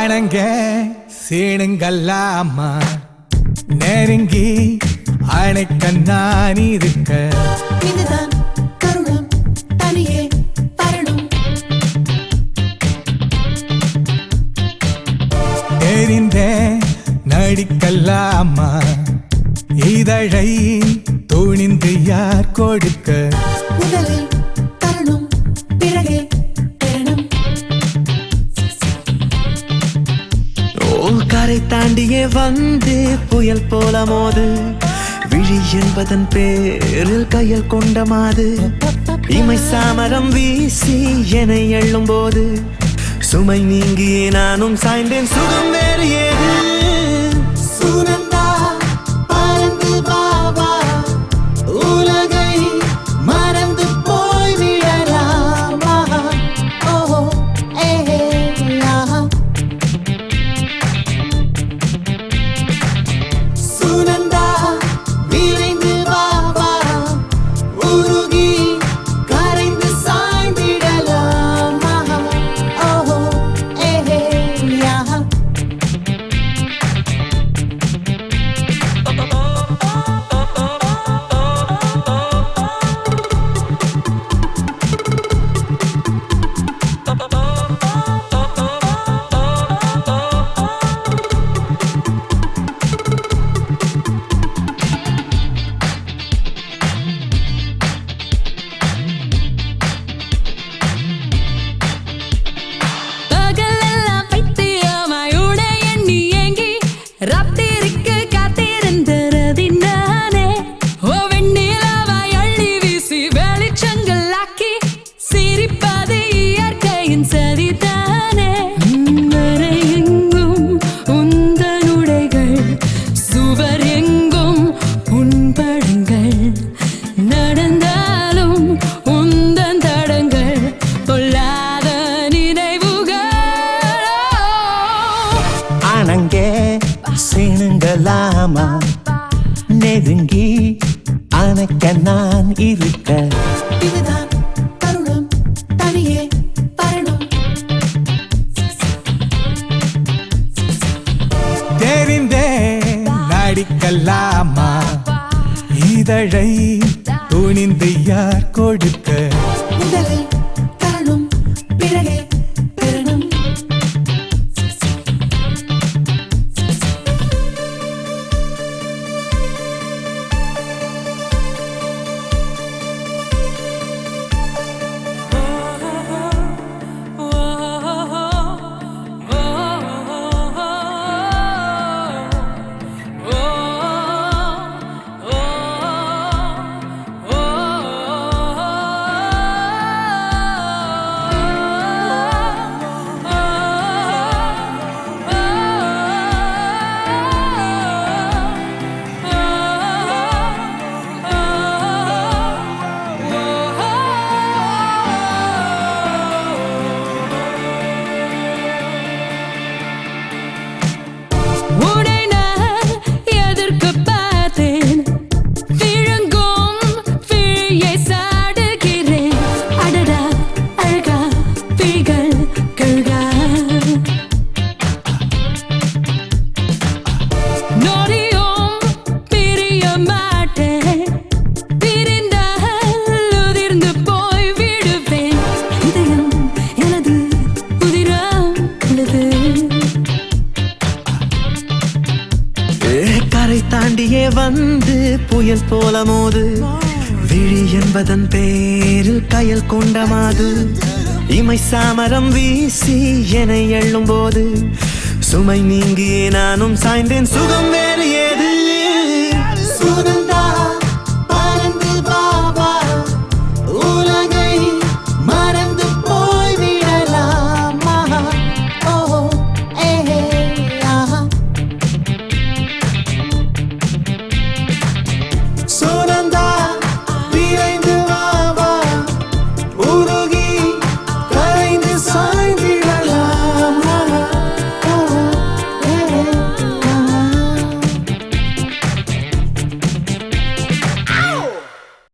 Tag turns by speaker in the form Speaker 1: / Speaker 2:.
Speaker 1: ஆனங்க சீனுங்கல்லாமா நெருங்கி அணைக்க நான் இருக்க
Speaker 2: இதுதான் தருணம் தனியே பரணும்
Speaker 1: தெரிந்த நடிக்கல்லாமா இதழை துணிந்து யார் கொடுக்க
Speaker 2: முதலில் தருணம் பிறகே பெறணும்
Speaker 3: கரை தாண்டியே வந்து புயல் போல மோது விழி என்பதன் பேரில் கையில் கொண்ட மாது இமை சாமரம் வீசி என எள்ளும் போது சுமை நீங்கியே நானும் சாய்ந்தேன் சுகம் வேறு ஏது
Speaker 2: சுனந்தா பறந்து வா வா உலகை மறந்து போய் விடலாமா ஓ ஏ ஆஹா சுனந்தா விரைந்து வா வா உருகி கரைந்து சாய்ந்திடலாமா ஓ ஏ ஆஹா
Speaker 4: பகலெல்லாம் பைத்தியமாய் உடை எண்ணி ஏங்கி ராத்திரிக்கு காத்திருந்தது நானே. ஓ வெண்ணிலவாய் அள்ளி வீசி வெளிச்சங்களாக்கி சிரிப்பது இயற்கையின் சதிதானே. வரை எங்கும் உந்தன் உடைகள், சுவர் எங்கும் உன் படங்கள், நடந்தாலும் உந்தன் தடங்கள், பொல்லாத நினைவுகள்.
Speaker 1: ஆனங்கே சீனுங்கல்லாமா நெருங்கி அணைக்க நான் இருக்க
Speaker 2: இதுதான் தருணம் தனியே பரணும்
Speaker 1: தெரிந்தே நடிக்கல்லாமா இதழை துணிந்து யார் கொடுக்க
Speaker 2: முதலில் தருணம் பிறகே பெறணும்
Speaker 4: உன்னை நான் எதிர்க்கப் பார்த்தேன். விழுங்கும் விழியை சாடுகிறேன். அடடா அழகா விழிகள் கழுகா. நொடியும் பிரிய மாட்டேன். பிரிந்தால் உதிர்ந்து போய் விடுவேன். இதயம் எனது உதிரம் உள்ளது.
Speaker 3: கரை தாண்டியே வந்து புயல் போல மோது விழி என்பதன் பேரில் கையில் கொண்ட மாது இமை சாமரம் வீசி என எள்ளும் போது சுமை நீங்கியே நானும் சாய்ந்தேன் சுகம் வேறு ஏது